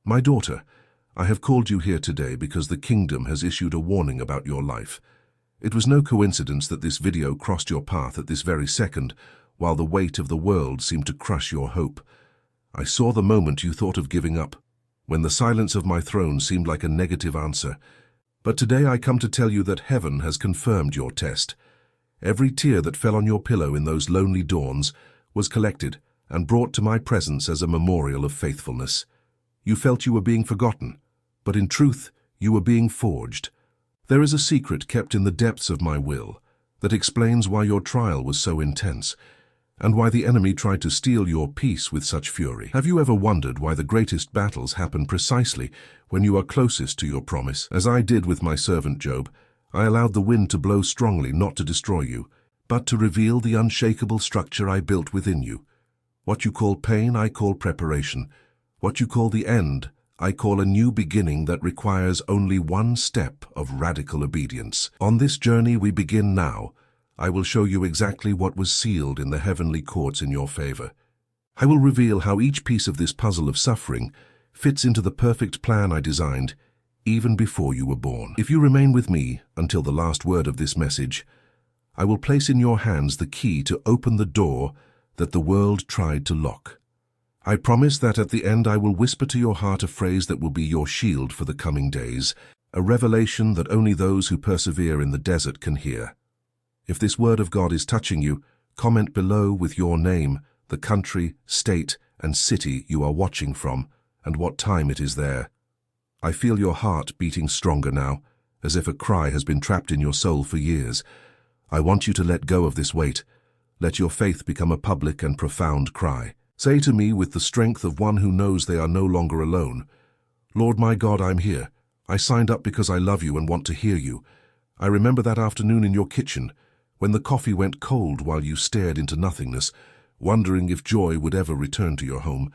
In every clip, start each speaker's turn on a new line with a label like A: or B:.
A: My daughter, I have called you here today because the kingdom has issued a warning about your life. It was no coincidence that this video crossed your path at this very second, while the weight of the world seemed to crush your hope. I saw the moment you thought of giving up, when the silence of my throne seemed like a negative answer. But today I come to tell you that heaven has confirmed your test. Every tear that fell on your pillow in those lonely dawns was collected and brought to my presence as a memorial of faithfulness. You felt you were being forgotten, but in truth, you were being forged. There is a secret kept in the depths of my will that explains why your trial was so intense, and why the enemy tried to steal your peace with such fury. Have you ever wondered why the greatest battles happen precisely when you are closest to your promise? As I did with my servant Job, I allowed the wind to blow strongly not to destroy you, but to reveal the unshakable structure I built within you. What you call pain, I call preparation. What you call the end, I call a new beginning that requires only one step of radical obedience. On this journey we begin now. I will show you exactly what was sealed in the heavenly courts in your favor. I will reveal how each piece of this puzzle of suffering fits into the perfect plan I designed even before you were born. If you remain with me until the last word of this message, I will place in your hands the key to open the door that the world tried to lock. I promise that at the end I will whisper to your heart a phrase that will be your shield for the coming days, a revelation that only those who persevere in the desert can hear. If this word of God is touching you, comment below with your name, the country, state, and city you are watching from, and what time it is there. I feel your heart beating stronger now, as if a cry has been trapped in your soul for years. I want you to let go of this weight. Let your faith become a public and profound cry. Say to me with the strength of one who knows they are no longer alone, Lord my God, I'm here. I signed up because I love you and want to hear you. I remember that afternoon in your kitchen, when the coffee went cold while you stared into nothingness, wondering if joy would ever return to your home.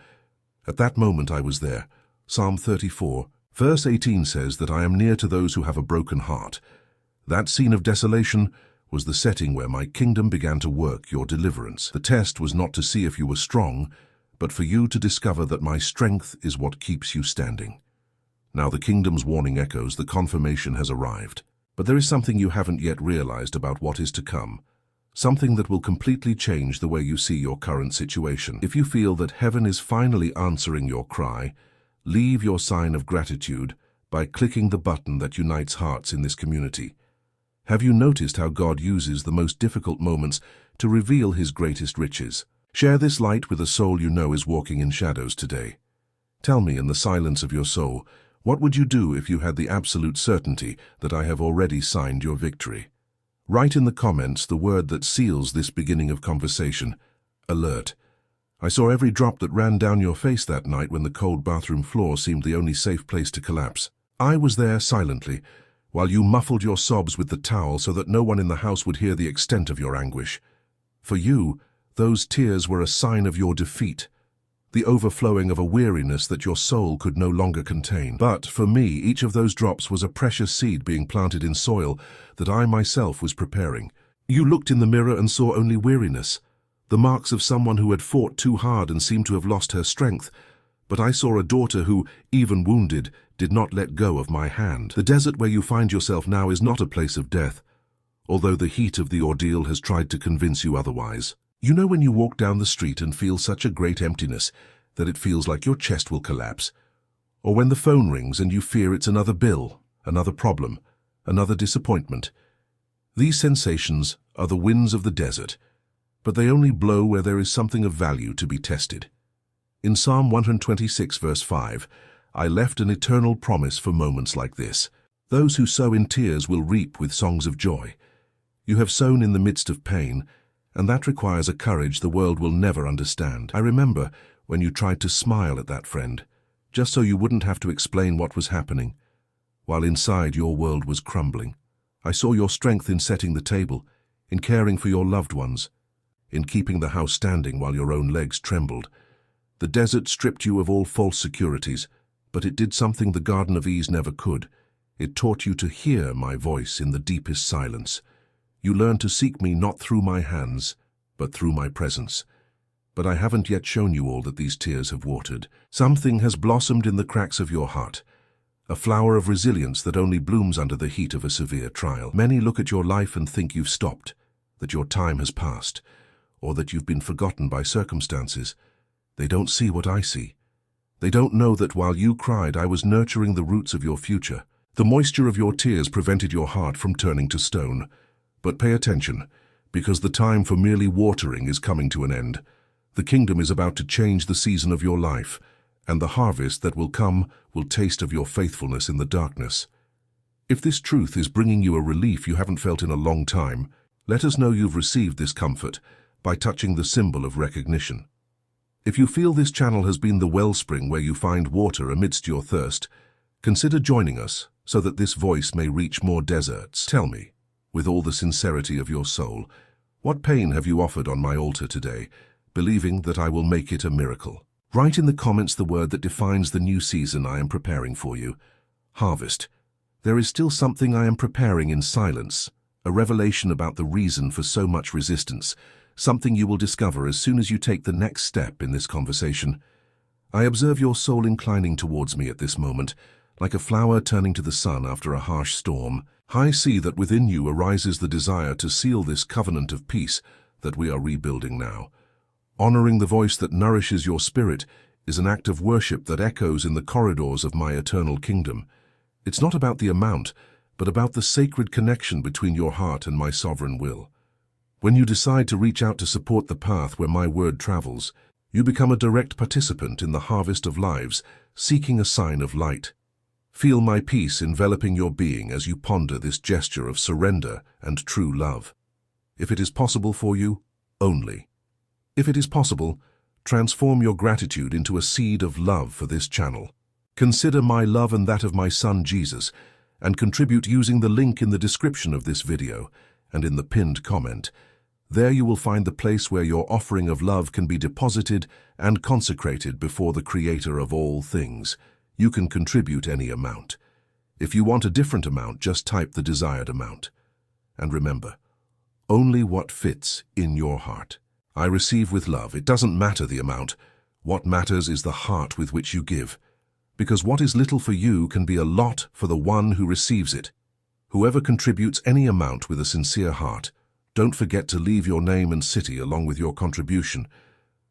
A: At that moment I was there. Psalm 34, verse 18 says that I am near to those who have a broken heart. That scene of desolation was the setting where my kingdom began to work your deliverance. The test was not to see if you were strong, but for you to discover that my strength is what keeps you standing. Now the kingdom's warning echoes, the confirmation has arrived. But there is something you haven't yet realized about what is to come, something that will completely change the way you see your current situation. If you feel that heaven is finally answering your cry, leave your sign of gratitude by clicking the button that unites hearts in this community. Have you noticed how God uses the most difficult moments to reveal His greatest riches? Share this light with a soul you know is walking in shadows today. Tell me in the silence of your soul, what would you do if you had the absolute certainty that I have already signed your victory? Write in the comments the word that seals this beginning of conversation: alert. I saw every drop that ran down your face that night when the cold bathroom floor seemed the only safe place to collapse. I was there silently, while you muffled your sobs with the towel so that no one in the house would hear the extent of your anguish. For you, those tears were a sign of your defeat, the overflowing of a weariness that your soul could no longer contain. But for me, each of those drops was a precious seed being planted in soil that I myself was preparing. You looked in the mirror and saw only weariness, the marks of someone who had fought too hard and seemed to have lost her strength. But I saw a daughter who, even wounded, did not let go of my hand. The desert where you find yourself now is not a place of death, although the heat of the ordeal has tried to convince you otherwise. You know when you walk down the street and feel such a great emptiness that it feels like your chest will collapse? Or when the phone rings and you fear it's another bill, another problem, another disappointment? These sensations are the winds of the desert, but they only blow where there is something of value to be tested. In Psalm 126 verse 5, I left an eternal promise for moments like this. Those who sow in tears will reap with songs of joy. You have sown in the midst of pain, and that requires a courage the world will never understand. I remember when you tried to smile at that friend, just so you wouldn't have to explain what was happening, while inside your world was crumbling. I saw your strength in setting the table, in caring for your loved ones, in keeping the house standing while your own legs trembled. The desert stripped you of all false securities, but it did something the Garden of Ease never could. It taught you to hear my voice in the deepest silence. You learned to seek me not through my hands, but through my presence. But I haven't yet shown you all that these tears have watered. Something has blossomed in the cracks of your heart, a flower of resilience that only blooms under the heat of a severe trial. Many look at your life and think you've stopped, that your time has passed, or that you've been forgotten by circumstances. They don't see what I see. They don't know that while you cried, I was nurturing the roots of your future. The moisture of your tears prevented your heart from turning to stone. But pay attention, because the time for merely watering is coming to an end. The kingdom is about to change the season of your life, and the harvest that will come will taste of your faithfulness in the darkness. If this truth is bringing you a relief you haven't felt in a long time, let us know you've received this comfort by touching the symbol of recognition. If you feel this channel has been the wellspring where you find water amidst your thirst, consider joining us so that this voice may reach more deserts. Tell me, with all the sincerity of your soul, what pain have you offered on my altar today, believing that I will make it a miracle? Write in the comments the word that defines the new season I am preparing for you. Harvest. There is still something I am preparing in silence, a revelation about the reason for so much resistance, something you will discover as soon as you take the next step in this conversation. I observe your soul inclining towards me at this moment, like a flower turning to the sun after a harsh storm. I see that within you arises the desire to seal this covenant of peace that we are rebuilding now. Honoring the voice that nourishes your spirit is an act of worship that echoes in the corridors of my eternal kingdom. It's not about the amount, but about the sacred connection between your heart and my sovereign will. When you decide to reach out to support the path where my word travels, you become a direct participant in the harvest of lives, seeking a sign of light. Feel my peace enveloping your being as you ponder this gesture of surrender and true love. If it is possible for you, only. If it is possible, transform your gratitude into a seed of love for this channel. Consider my love and that of my son Jesus, and contribute using the link in the description of this video and in the pinned comment. There you will find the place where your offering of love can be deposited and consecrated before the Creator of all things. You can contribute any amount. If you want a different amount, just type the desired amount. And remember, only what fits in your heart. I receive with love. It doesn't matter the amount. What matters is the heart with which you give. Because what is little for you can be a lot for the one who receives it. Whoever contributes any amount with a sincere heart, don't forget to leave your name and city along with your contribution,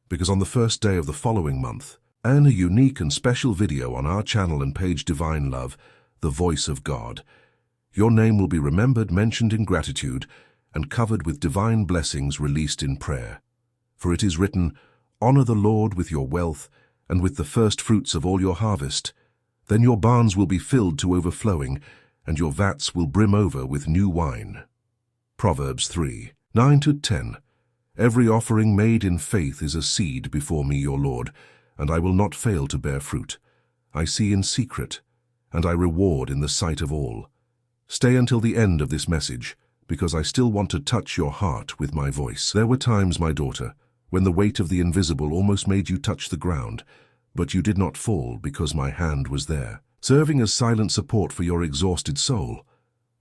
A: because on the first day of the following month, earn a unique and special video on our channel and page Divine Love, the Voice of God. Your name will be remembered, mentioned in gratitude, and covered with divine blessings released in prayer. For it is written, "Honor the Lord with your wealth and with the first fruits of all your harvest. Then your barns will be filled to overflowing, and your vats will brim over with new wine." Proverbs 3:9-10. Every offering made in faith is a seed before me, your Lord, and I will not fail to bear fruit. I see in secret, and I reward in the sight of all. Stay until the end of this message, because I still want to touch your heart with my voice. There were times, my daughter, when the weight of the invisible almost made you touch the ground, but you did not fall because my hand was there, serving as silent support for your exhausted soul.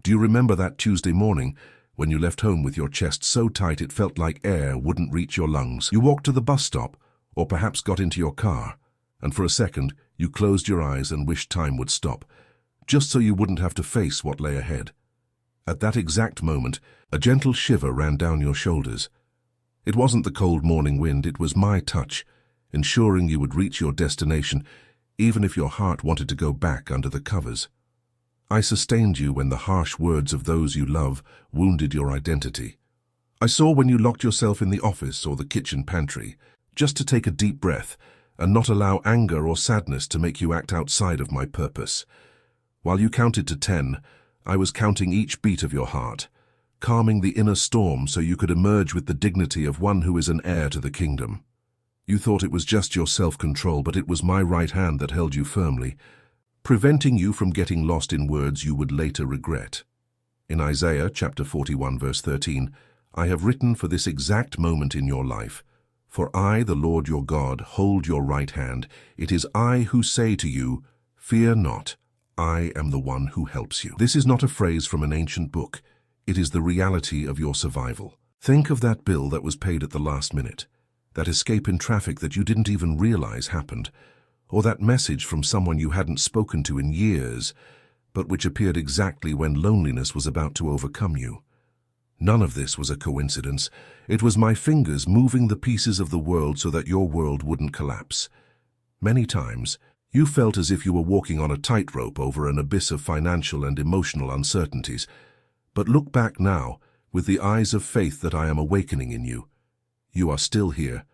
A: Do you remember that Tuesday morning when you left home with your chest so tight it felt like air wouldn't reach your lungs? You walked to the bus stop, or perhaps got into your car, and for a second you closed your eyes and wished time would stop, just so you wouldn't have to face what lay ahead. At that exact moment, a gentle shiver ran down your shoulders. It wasn't the cold morning wind, it was my touch, ensuring you would reach your destination, even if your heart wanted to go back under the covers. I sustained you when the harsh words of those you love wounded your identity. I saw when you locked yourself in the office or the kitchen pantry, just to take a deep breath and not allow anger or sadness to make you act outside of my purpose. While you counted to 10, I was counting each beat of your heart, calming the inner storm so you could emerge with the dignity of one who is an heir to the kingdom. You thought it was just your self-control, but it was my right hand that held you firmly, preventing you from getting lost in words you would later regret. In Isaiah chapter 41 verse 13, I have written for this exact moment in your life, "For I, the Lord your God, hold your right hand. It is I who say to you, fear not, I am the one who helps you." This is not a phrase from an ancient book. It is the reality of your survival. Think of that bill that was paid at the last minute. that escape in traffic that you didn't even realize happened, or that message from someone you hadn't spoken to in years, but which appeared exactly when loneliness was about to overcome you. None of this was a coincidence. It was my fingers moving the pieces of the world so that your world wouldn't collapse. Many times, you felt as if you were walking on a tightrope over an abyss of financial and emotional uncertainties. But look back now, with the eyes of faith that I am awakening in you. You are still here.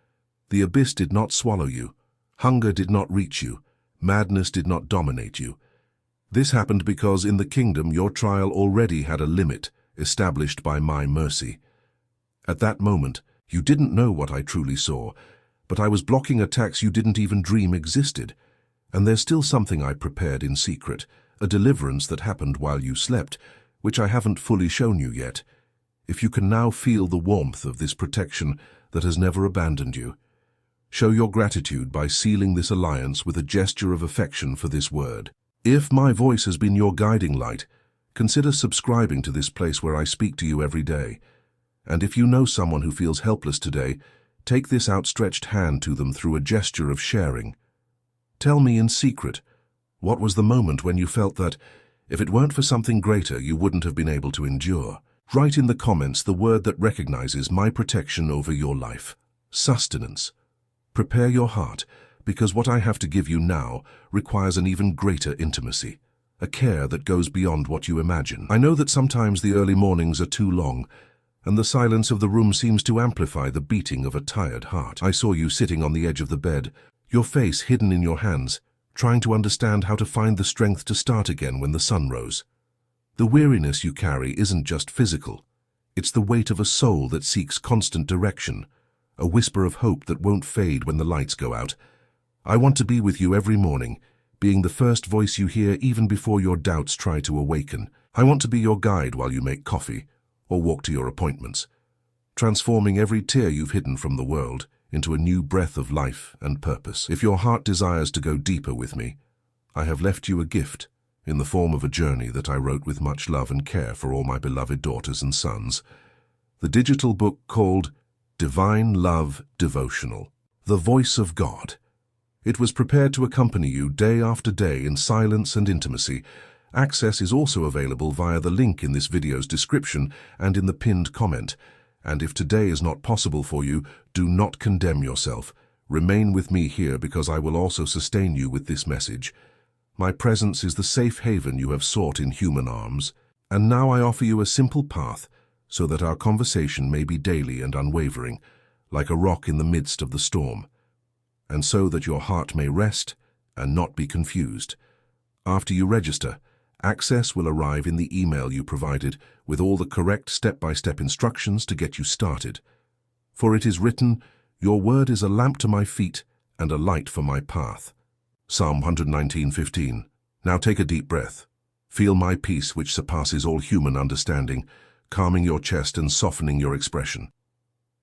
A: The abyss did not swallow you. Hunger did not reach you. Madness did not dominate you. This happened because in the kingdom your trial already had a limit established by my mercy. At that moment, you didn't know what I truly saw, but I was blocking attacks you didn't even dream existed. And there's still something I prepared in secret, a deliverance that happened while you slept, which I haven't fully shown you yet. If you can now feel the warmth of this protection that has never abandoned you, show your gratitude by sealing this alliance with a gesture of affection for this word. If my voice has been your guiding light, consider subscribing to this place where I speak to you every day. And if you know someone who feels helpless today, take this outstretched hand to them through a gesture of sharing. Tell me in secret, what was the moment when you felt that, if it weren't for something greater, you wouldn't have been able to endure? Write in the comments the word that recognizes my protection over your life. Sustenance. Prepare your heart, because what I have to give you now requires an even greater intimacy, a care that goes beyond what you imagine. I know that sometimes the early mornings are too long, and the silence of the room seems to amplify the beating of a tired heart. I saw you sitting on the edge of the bed, your face hidden in your hands, trying to understand how to find the strength to start again when the sun rose. The weariness you carry isn't just physical. It's the weight of a soul that seeks constant direction, a whisper of hope that won't fade when the lights go out. I want to be with you every morning, being the first voice you hear even before your doubts try to awaken. I want to be your guide while you make coffee or walk to your appointments, transforming every tear you've hidden from the world into a new breath of life and purpose. If your heart desires to go deeper with me, I have left you a gift in the form of a journey that I wrote with much love and care for all my beloved daughters and sons. The digital book called Divine Love Devotional, The Voice of God. It was prepared to accompany you day after day in silence and intimacy. Access is also available via the link in this video's description and in the pinned comment. And if today is not possible for you, do not condemn yourself. Remain with me here because I will also sustain you with this message. My presence is the safe haven you have sought in human arms. And now I offer you a simple path so that our conversation may be daily and unwavering, like a rock in the midst of the storm, and so that your heart may rest and not be confused. After you register, access will arrive in the email you provided with all the correct step-by-step instructions to get you started. For it is written, "Your word is a lamp to my feet and a light for my path." Psalm 119:15. Now take a deep breath. Feel my peace which surpasses all human understanding, calming your chest and softening your expression.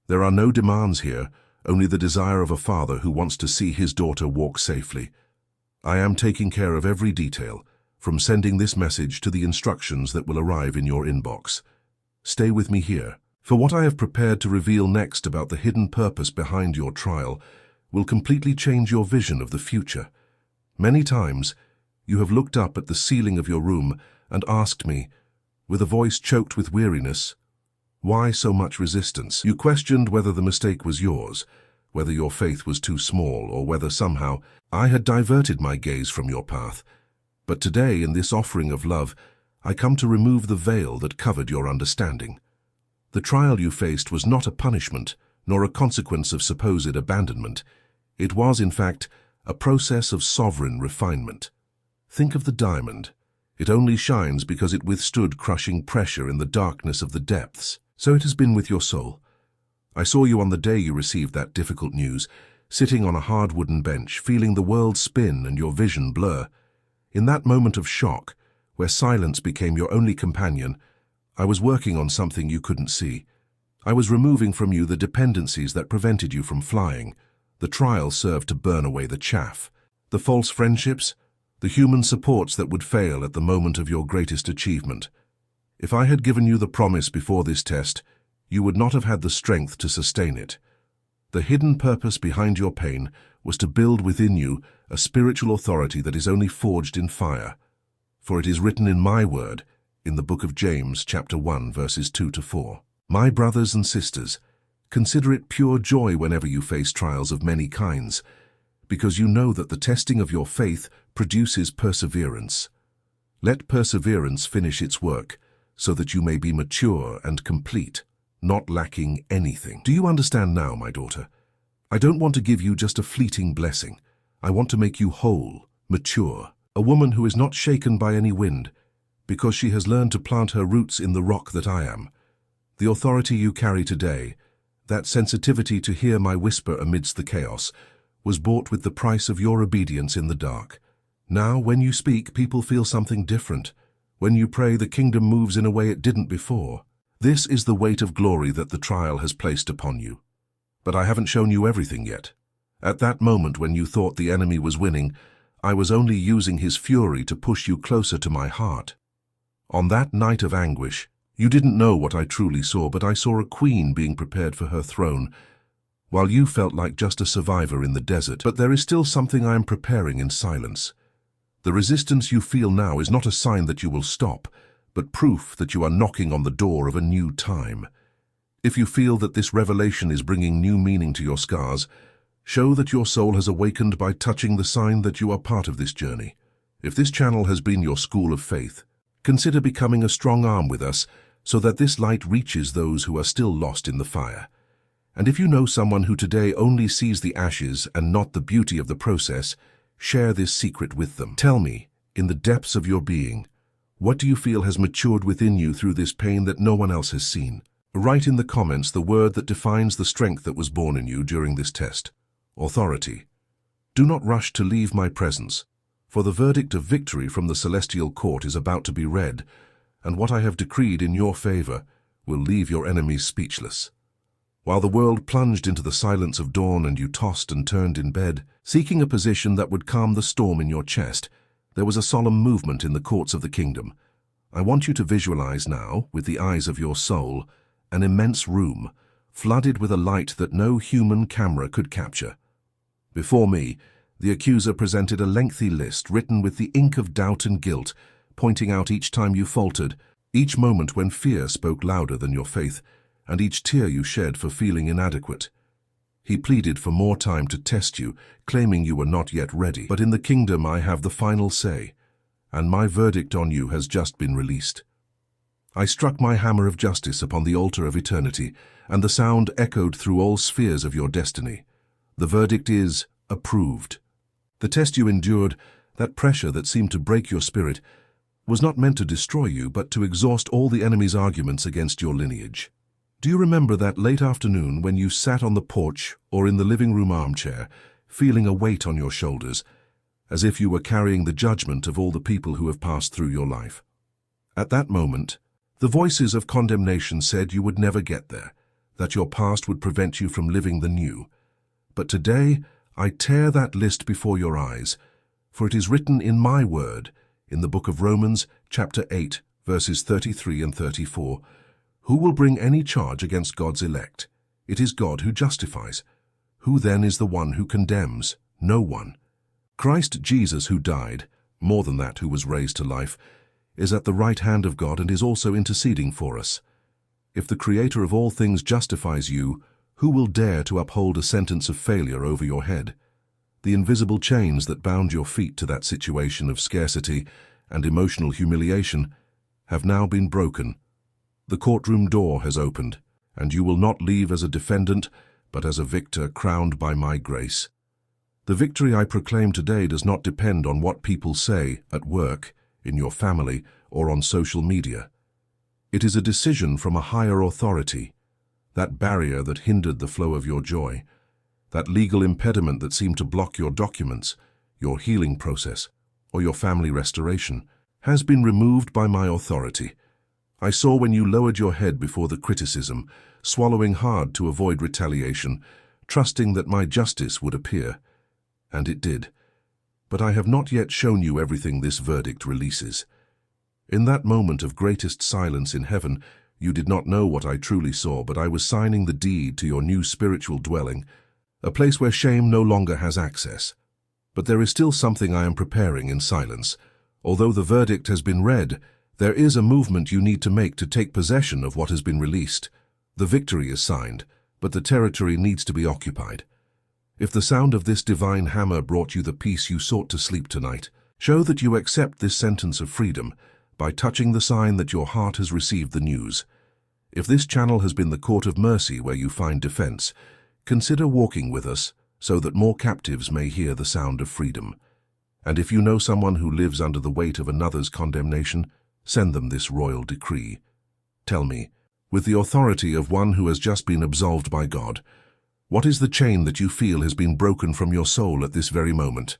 A: There are no demands here, only the desire of a father who wants to see his daughter walk safely. I am taking care of every detail, from sending this message to the instructions that will arrive in your inbox. Stay with me here, for what I have prepared to reveal next about the hidden purpose behind your trial will completely change your vision of the future. Many times, you have looked up at the ceiling of your room and asked me, with a voice choked with weariness, why so much resistance? You questioned whether the mistake was yours, whether your faith was too small, or whether somehow I had diverted my gaze from your path. But today, in this offering of love, I come to remove the veil that covered your understanding. The trial you faced was not a punishment, nor a consequence of supposed abandonment. It was, in fact, a process of sovereign refinement. Think of the diamond. It only shines because it withstood crushing pressure in the darkness of the depths. So it has been with your soul. I saw you on the day you received that difficult news, sitting on a hard wooden bench, feeling the world spin and your vision blur. In that moment of shock, where silence became your only companion, I was working on something you couldn't see. I was removing from you the dependencies that prevented you from flying. The trial served to burn away the chaff, the false friendships, the human supports that would fail at the moment of your greatest achievement. If I had given you the promise before this test, you would not have had the strength to sustain it. The hidden purpose behind your pain was to build within you a spiritual authority that is only forged in fire. For it is written in my word, in the book of James, chapter 1, verses 2 to 4. My brothers and sisters, consider it pure joy whenever you face trials of many kinds, because you know that the testing of your faith produces perseverance. Let perseverance finish its work, so that you may be mature and complete, not lacking anything. Do you understand now, my daughter? I don't want to give you just a fleeting blessing. I want to make you whole, mature, a woman who is not shaken by any wind, because she has learned to plant her roots in the rock that I am. The authority you carry today, that sensitivity to hear my whisper amidst the chaos, was bought with the price of your obedience in the dark. Now, when you speak, people feel something different. When you pray, the kingdom moves in a way it didn't before. This is the weight of glory that the trial has placed upon you. But I haven't shown you everything yet. At that moment when you thought the enemy was winning, I was only using his fury to push you closer to my heart. On that night of anguish, you didn't know what I truly saw, but I saw a queen being prepared for her throne, while you felt like just a survivor in the desert. But there is still something I am preparing in silence. The resistance you feel now is not a sign that you will stop, but proof that you are knocking on the door of a new time. If you feel that this revelation is bringing new meaning to your scars, show that your soul has awakened by touching the sign that you are part of this journey. If this channel has been your school of faith, consider becoming a strong arm with us so that this light reaches those who are still lost in the fire. And if you know someone who today only sees the ashes and not the beauty of the process, share this secret with them. Tell me, in the depths of your being, what do you feel has matured within you through this pain that no one else has seen? Write in the comments the word that defines the strength that was born in you during this test: authority. Do not rush to leave my presence, for the verdict of victory from the celestial court is about to be read, and what I have decreed in your favor will leave your enemies speechless. While the world plunged into the silence of dawn and you tossed and turned in bed, seeking a position that would calm the storm in your chest, there was a solemn movement in the courts of the kingdom. I want you to visualize now, with the eyes of your soul, an immense room, flooded with a light that no human camera could capture. Before me, the accuser presented a lengthy list written with the ink of doubt and guilt, pointing out each time you faltered, each moment when fear spoke louder than your faith, and each tear you shed for feeling inadequate. He pleaded for more time to test you, claiming you were not yet ready. But in the kingdom I have the final say, and my verdict on you has just been released. I struck my hammer of justice upon the altar of eternity, and the sound echoed through all spheres of your destiny. The verdict is approved. The test you endured, that pressure that seemed to break your spirit, was not meant to destroy you, but to exhaust all the enemy's arguments against your lineage. Do you remember that late afternoon when you sat on the porch or in the living room armchair, feeling a weight on your shoulders, as if you were carrying the judgment of all the people who have passed through your life? At that moment, the voices of condemnation said you would never get there, that your past would prevent you from living the new. But today, I tear that list before your eyes, for it is written in my word, in the book of Romans, chapter 8, verses 33 and 34, "Who will bring any charge against God's elect? It is God who justifies. Who then is the one who condemns? No one. Christ Jesus, who died, more than that, who was raised to life, is at the right hand of God and is also interceding for us. If the Creator of all things justifies you, who will dare to uphold a sentence of failure over your head? The invisible chains that bound your feet to that situation of scarcity and emotional humiliation have now been broken. The courtroom door has opened, and you will not leave as a defendant, but as a victor crowned by my grace. The victory I proclaim today does not depend on what people say at work, in your family, or on social media. It is a decision from a higher authority. That barrier that hindered the flow of your joy, that legal impediment that seemed to block your documents, your healing process, or your family restoration, has been removed by my authority. I saw when you lowered your head before the criticism, swallowing hard to avoid retaliation, trusting that my justice would appear. And it did. But I have not yet shown you everything this verdict releases. In that moment of greatest silence in heaven, you did not know what I truly saw, but I was signing the deed to your new spiritual dwelling, a place where shame no longer has access. But there is still something I am preparing in silence. Although the verdict has been read, there is a movement you need to make to take possession of what has been released. The victory is signed, but the territory needs to be occupied. If the sound of this divine hammer brought you the peace you sought to sleep tonight, show that you accept this sentence of freedom by touching the sign that your heart has received the news. If this channel has been the court of mercy where you find defense, consider walking with us so that more captives may hear the sound of freedom. And if you know someone who lives under the weight of another's condemnation, send them this royal decree. Tell me, with the authority of one who has just been absolved by God, what is the chain that you feel has been broken from your soul at this very moment?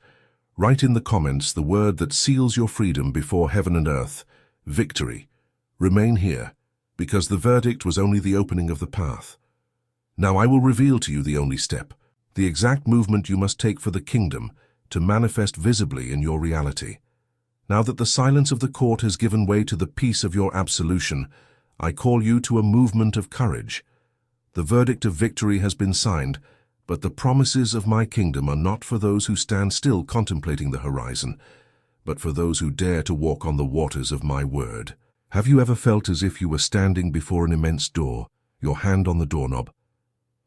A: Write in the comments the word that seals your freedom before heaven and earth: victory. Remain here, because the verdict was only the opening of the path. Now I will reveal to you the only step, the exact movement you must take for the kingdom to manifest visibly in your reality. Now that the silence of the court has given way to the peace of your absolution, I call you to a movement of courage. The verdict of victory has been signed, but the promises of my kingdom are not for those who stand still contemplating the horizon, but for those who dare to walk on the waters of my word. Have you ever felt as if you were standing before an immense door, your hand on the doorknob,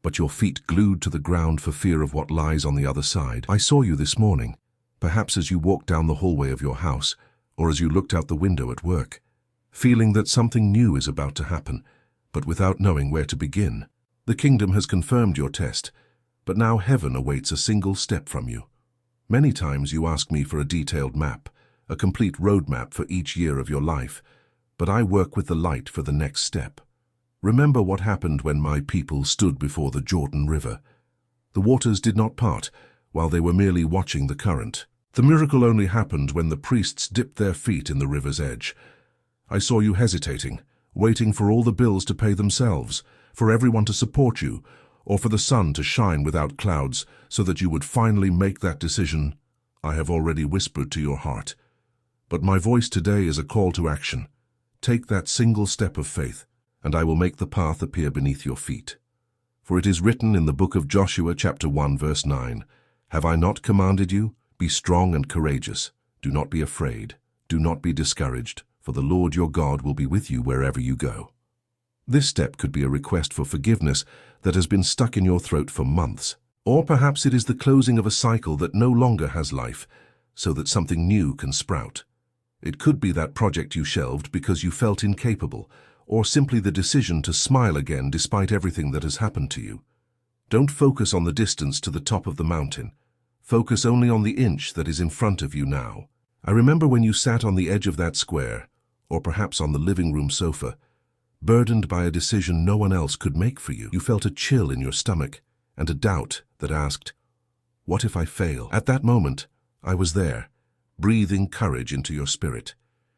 A: but your feet glued to the ground for fear of what lies on the other side? I saw you this morning, perhaps as you walked down the hallway of your house, or as you looked out the window at work, feeling that something new is about to happen, but without knowing where to begin. The kingdom has confirmed your test, but now heaven awaits a single step from you. Many times you ask me for a detailed map, a complete roadmap for each year of your life, but I work with the light for the next step. Remember what happened when my people stood before the Jordan River. The waters did not part while they were merely watching the current. The miracle only happened when the priests dipped their feet in the river's edge. I saw you hesitating, waiting for all the bills to pay themselves, for everyone to support you, or for the sun to shine without clouds so that you would finally make that decision. I have already whispered to your heart. But my voice today is a call to action. Take that single step of faith, and I will make the path appear beneath your feet. For it is written in the book of Joshua chapter 1 verse 9, "Have I not commanded you? Be strong and courageous. Do not be afraid. Do not be discouraged, for the Lord your God will be with you wherever you go." This step could be a request for forgiveness that has been stuck in your throat for months. Or perhaps it is the closing of a cycle that no longer has life, so that something new can sprout. It could be that project you shelved because you felt incapable, or simply the decision to smile again despite everything that has happened to you. Don't focus on the distance to the top of the mountain. Focus only on the inch that is in front of you now. I remember when you sat on the edge of that square, or perhaps on the living room sofa, burdened by a decision no one else could make for you. You felt a chill in your stomach and a doubt that asked, "What if I fail?" At that moment, I was there, breathing courage into your spirit.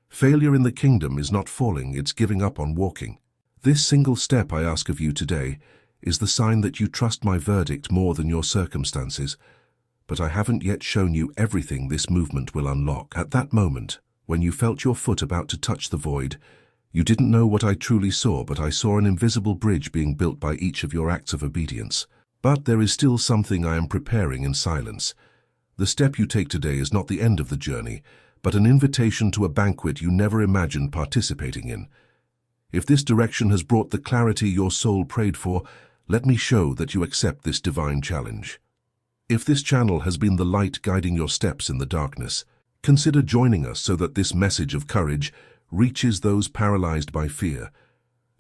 A: Failure in the kingdom is not falling, it's giving up on walking. This single step I ask of you today is the sign that you trust my verdict more than your circumstances, but I haven't yet shown you everything this movement will unlock. At that moment, when you felt your foot about to touch the void, you didn't know what I truly saw, but I saw an invisible bridge being built by each of your acts of obedience. But there is still something I am preparing in silence. The step you take today is not the end of the journey, but an invitation to a banquet you never imagined participating in. If this direction has brought the clarity your soul prayed for, let me show that you accept this divine challenge. If this channel has been the light guiding your steps in the darkness, consider joining us so that this message of courage reaches those paralyzed by fear.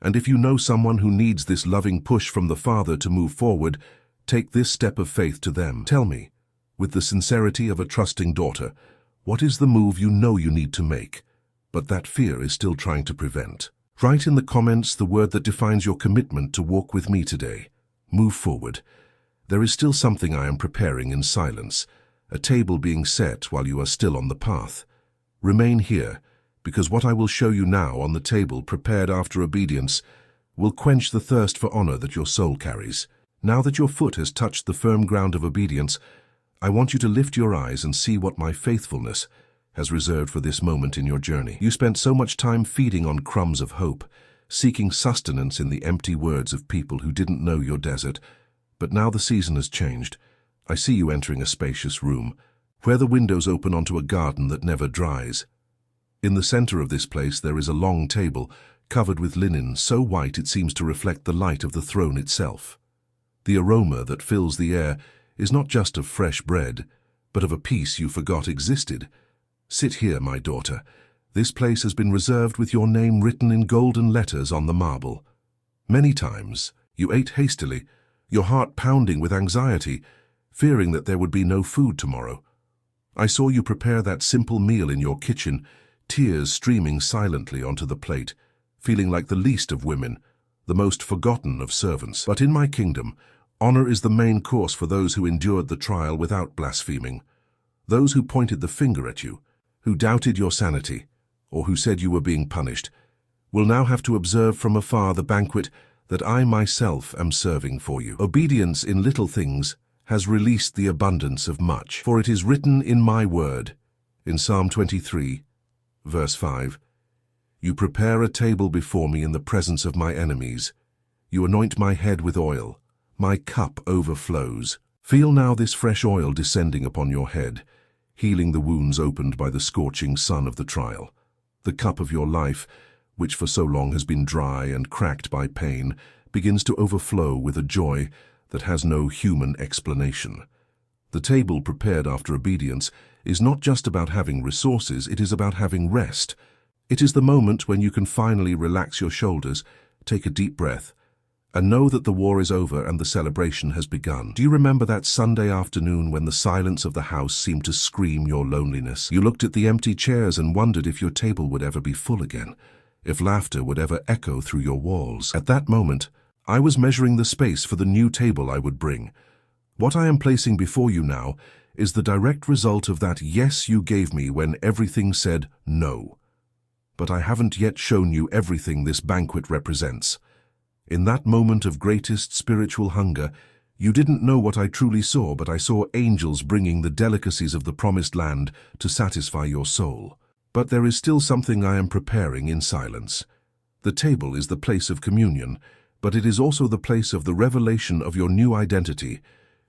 A: And if you know someone who needs this loving push from the Father to move forward, take this step of faith to them. Tell me, with the sincerity of a trusting daughter, what is the move you know you need to make, but that fear is still trying to prevent? Write in the comments the word that defines your commitment to walk with me today. Move forward. There is still something I am preparing in silence, a table being set while you are still on the path. Remain here, because what I will show you now on the table prepared after obedience will quench the thirst for honor that your soul carries. Now that your foot has touched the firm ground of obedience, I want you to lift your eyes and see what my faithfulness has reserved for this moment in your journey. You spent so much time feeding on crumbs of hope, seeking sustenance in the empty words of people who didn't know your desert, But now the season has changed. I see you entering a spacious room, where the windows open onto a garden that never dries. In the center of this place there is a long table, covered with linen so white it seems to reflect the light of the throne itself. The aroma that fills the air is not just of fresh bread, but of a peace you forgot existed. Sit here, my daughter. This place has been reserved with your name written in golden letters on the marble. Many times you ate hastily, your heart pounding with anxiety, fearing that there would be no food tomorrow. I saw you prepare that simple meal in your kitchen, tears streaming silently onto the plate, feeling like the least of women, the most forgotten of servants. But in my kingdom, honor is the main course for those who endured the trial without blaspheming. Those who pointed the finger at you, who doubted your sanity, or who said you were being punished, will now have to observe from afar the banquet that I myself am serving for you. Obedience in little things has released the abundance of much. For it is written in my word, in Psalm 23, verse 5, "You prepare a table before me in the presence of my enemies. You anoint my head with oil. My cup overflows." Feel now this fresh oil descending upon your head, healing the wounds opened by the scorching sun of the trial. The cup of your life, which for so long has been dry and cracked by pain, begins to overflow with a joy that has no human explanation. The table prepared after obedience is not just about having resources, it is about having rest. It is the moment when you can finally relax your shoulders, take a deep breath, and know that the war is over and the celebration has begun. Do you remember that Sunday afternoon when the silence of the house seemed to scream your loneliness? You looked at the empty chairs and wondered if your table would ever be full again, if laughter would ever echo through your walls. At that moment, I was measuring the space for the new table I would bring. What I am placing before you now is the direct result of that yes you gave me when everything said no. But I haven't yet shown you everything this banquet represents. In that moment of greatest spiritual hunger, you didn't know what I truly saw, but I saw angels bringing the delicacies of the promised land to satisfy your soul. But there is still something I am preparing in silence. The table is the place of communion, but it is also the place of the revelation of your new identity.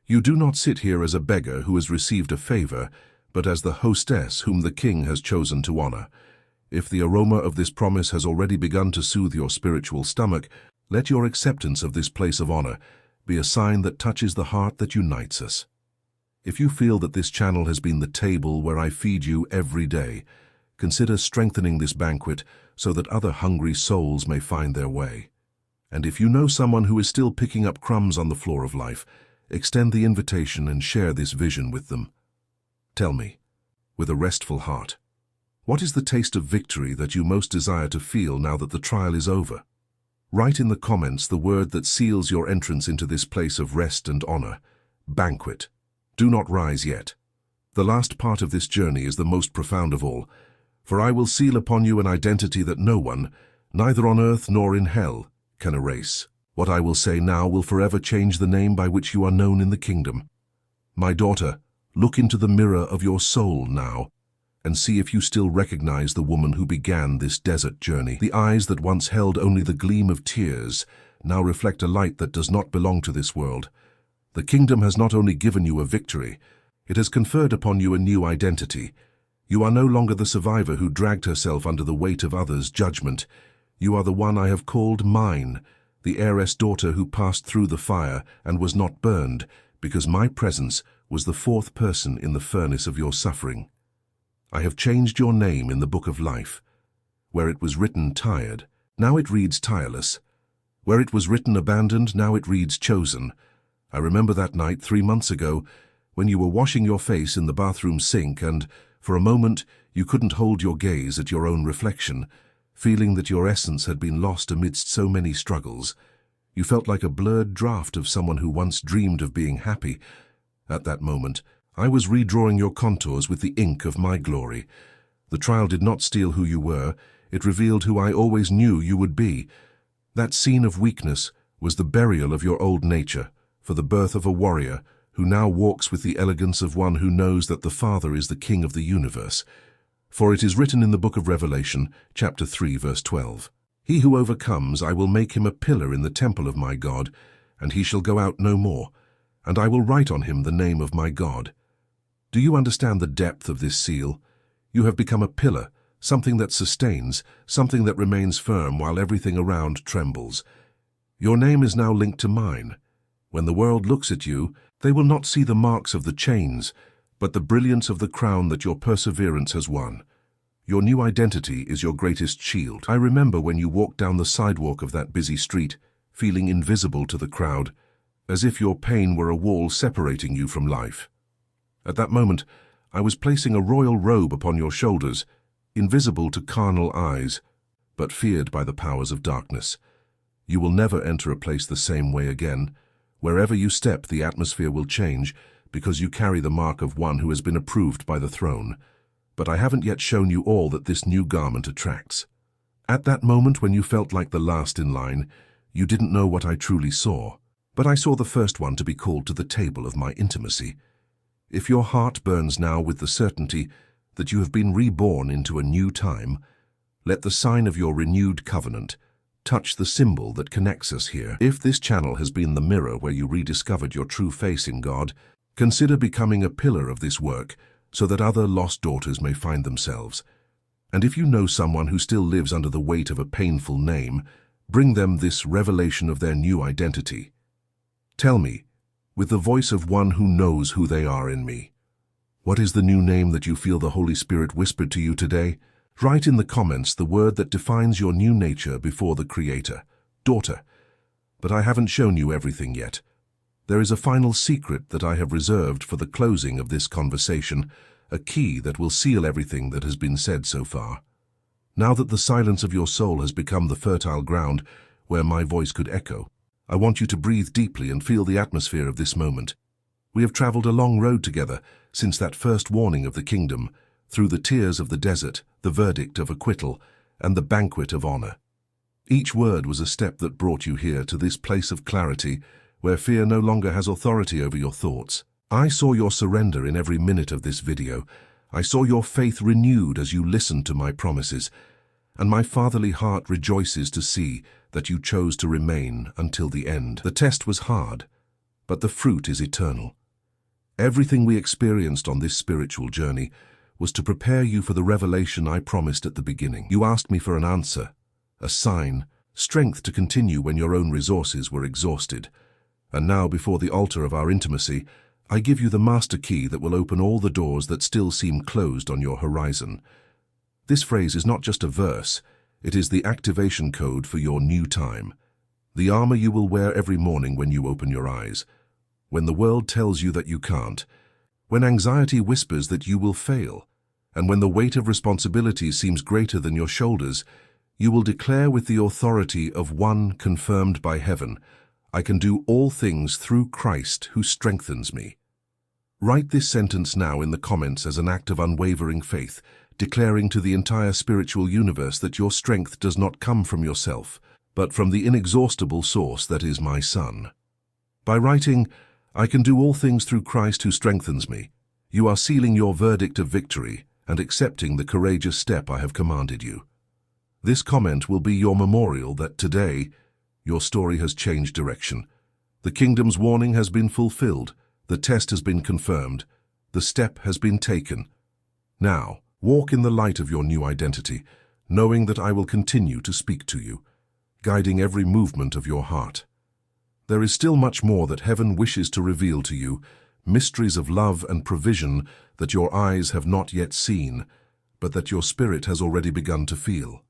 A: You do not sit here as a beggar who has received a favor, but as the hostess whom the king has chosen to honor. If the aroma of this promise has already begun to soothe your spiritual stomach, let your acceptance of this place of honor be a sign that touches the heart that unites us. If you feel that this channel has been the table where I feed you every day, consider strengthening this banquet so that other hungry souls may find their way. And if you know someone who is still picking up crumbs on the floor of life, extend the invitation and share this vision with them. Tell me, with a restful heart, what is the taste of victory that you most desire to feel now that the trial is over? Write in the comments the word that seals your entrance into this place of rest and honor: banquet. Do not rise yet. The last part of this journey is the most profound of all, for I will seal upon you an identity that no one, neither on earth nor in hell, can erase. What I will say now will forever change the name by which you are known in the kingdom. My daughter, look into the mirror of your soul now, and see if you still recognize the woman who began this desert journey. The eyes that once held only the gleam of tears now reflect a light that does not belong to this world. The kingdom has not only given you a victory, it has conferred upon you a new identity. You are no longer the survivor who dragged herself under the weight of others' judgment. You are the one I have called mine, the heiress daughter who passed through the fire and was not burned, because my presence was the fourth person in the furnace of your suffering. I have changed your name in the book of life. Where it was written tired, now it reads tireless. Where it was written abandoned, now it reads chosen. I remember that night 3 months ago when you were washing your face in the bathroom sink and, for a moment, you couldn't hold your gaze at your own reflection, feeling that your essence had been lost amidst so many struggles. You felt like a blurred draft of someone who once dreamed of being happy. At that moment, I was redrawing your contours with the ink of my glory. The trial did not steal who you were, it revealed who I always knew you would be. That scene of weakness was the burial of your old nature, for the birth of a warrior who now walks with the elegance of one who knows that the Father is the King of the universe. For it is written in the book of Revelation, chapter 3, verse 12, "He who overcomes, I will make him a pillar in the temple of my God, and he shall go out no more. and I will write on him the name of my God. Do you understand the depth of this seal? You have become a pillar, something that sustains, something that remains firm while everything around trembles. Your name is now linked to mine. When the world looks at you, they will not see the marks of the chains, but the brilliance of the crown that your perseverance has won. Your new identity is your greatest shield. I remember when you walked down the sidewalk of that busy street, feeling invisible to the crowd, as if your pain were a wall separating you from life. At that moment, I was placing a royal robe upon your shoulders, invisible to carnal eyes, but feared by the powers of darkness. You will never enter a place the same way again. Wherever you step, the atmosphere will change, because you carry the mark of one who has been approved by the throne. But I haven't yet shown you all that this new garment attracts. At that moment when you felt like the last in line, you didn't know what I truly saw. But I saw the first one to be called to the table of my intimacy. If your heart burns now with the certainty that you have been reborn into a new time, let the sign of your renewed covenant touch the symbol that connects us here. If this channel has been the mirror where you rediscovered your true face in God, consider becoming a pillar of this work so that other lost daughters may find themselves. And if you know someone who still lives under the weight of a painful name, bring them this revelation of their new identity. Tell me, with the voice of one who knows who they are in me, what is the new name that you feel the Holy Spirit whispered to you today? Write in the comments the word that defines your new nature before the Creator, daughter. But I haven't shown you everything yet. There is a final secret that I have reserved for the closing of this conversation, a key that will seal everything that has been said so far. Now that the silence of your soul has become the fertile ground where my voice could echo, I want you to breathe deeply and feel the atmosphere of this moment. We have traveled a long road together since that first warning of the kingdom, through the tears of the desert, the verdict of acquittal, and the banquet of honor. Each word was a step that brought you here to this place of clarity, where fear no longer has authority over your thoughts. I saw your surrender in every minute of this video. I saw your faith renewed as you listened to my promises, and my fatherly heart rejoices to see that you chose to remain until the end. The test was hard, but the fruit is eternal. Everything we experienced on this spiritual journey was to prepare you for the revelation I promised at the beginning. You asked me for an answer, a sign, strength to continue when your own resources were exhausted. And now, before the altar of our intimacy, I give you the master key that will open all the doors that still seem closed on your horizon. This phrase is not just a verse, it is the activation code for your new time. The armor you will wear every morning when you open your eyes. When the world tells you that you can't, when anxiety whispers that you will fail, and when the weight of responsibility seems greater than your shoulders, you will declare with the authority of one confirmed by heaven, I can do all things through Christ who strengthens me. Write this sentence now in the comments as an act of unwavering faith, declaring to the entire spiritual universe that your strength does not come from yourself, but from the inexhaustible source that is my Son. By writing, I can do all things through Christ who strengthens me, you are sealing your verdict of victory and accepting the courageous step I have commanded you. This comment will be your memorial that today, your story has changed direction. The kingdom's warning has been fulfilled, the test has been confirmed, the step has been taken. Now, walk in the light of your new identity, knowing that I will continue to speak to you, guiding every movement of your heart. There is still much more that heaven wishes to reveal to you, mysteries of love and provision that your eyes have not yet seen, but that your spirit has already begun to feel.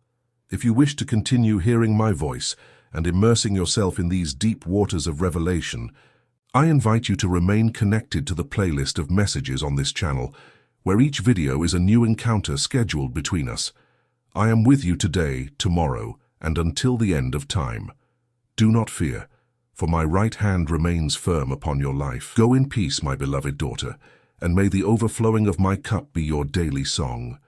A: If you wish to continue hearing my voice and immersing yourself in these deep waters of revelation, I invite you to remain connected to the playlist of messages on this channel, where each video is a new encounter scheduled between us. I am with you today, tomorrow, and until the end of time. Do not fear, for my right hand remains firm upon your life. Go in peace, my beloved daughter, and may the overflowing of my cup be your daily song.